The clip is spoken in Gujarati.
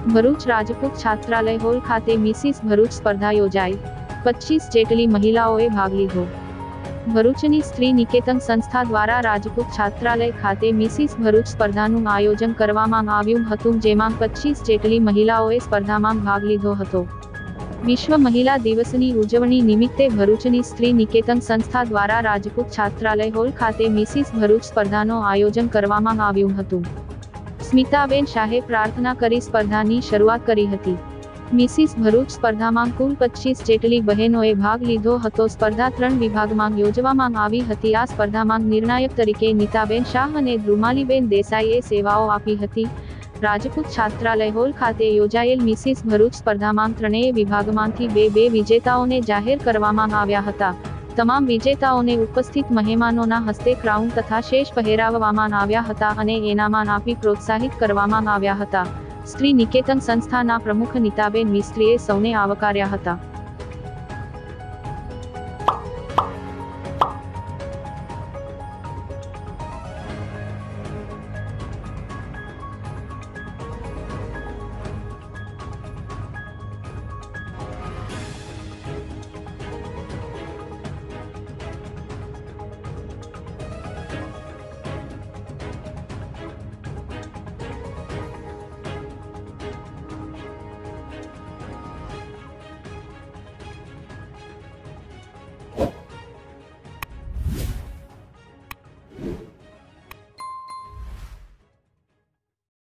ભરૂચ રાજપૂત છાત્રાલય હોલ ખાતે મિસિસ ભરૂચ સ્પર્ધા યોજાઈ. 25 જેટલી મહિલાઓએ ભાગ લીધો. ભરૂચની સ્ત્રી નિકેતન સંસ્થા દ્વારા રાજપૂત છાત્રાલય ખાતે મિસિસ ભરૂચ સ્પર્ધાનું આયોજન કરવામાં આવ્યું હતું, જેમાં 25 જેટલી મહિલાઓએ સ્પર્ધામાં ભાગ લીધો હતો. વિશ્વ મહિલા દિવસની ઉજવણી નિમિત્તે ભરૂચની સ્ત્રી નિકેતન સંસ્થા દ્વારા રાજપૂત છાત્રાલય હોલ ખાતે મિસિસ ભરૂચ સ્પર્ધાનું આયોજન કરવામાં આવ્યું હતું. સ્મિતાબેન શાહે પ્રાર્થના કરી સ્પર્ધાની શરૂઆત કરી હતી. મિસિસ ભરૂચ સ્પર્ધામાં કુલ 25 જેટલી બહેનોએ ભાગ લીધો હતો. સ્પર્ધા 3 વિભાગમાં યોજવામાં આવી હતી. આ સ્પર્ધામાં નિર્ણાયક તરીકે નીતાબેન શાહ અને ધ્રુમાલીબેન દેસાઈએ સેવાઓ આપી હતી. રાજપૂત છાત્રાલય હોલ ખાતે યોજાયેલ મિસિસ ભરૂચ સ્પર્ધામાં ત્રણેય વિભાગમાંથી બે વિજેતાઓને જાહેર કરવામાં આવ્યા હતા. તમામ વિજેતાઓને ઉપસ્થિત મહેમાનોના હસ્તે ક્રાઉન તથા શેષ પહેરાવવામાં આવ્યા હતા અને ઇનામ આપી પ્રોત્સાહિત કરવામાં આવ્યા હતા. સ્ત્રી નિકેતન સંસ્થાના પ્રમુખ નીતાબેન મિસ્ત્રીએ સૌને આવકાર્યા હતા.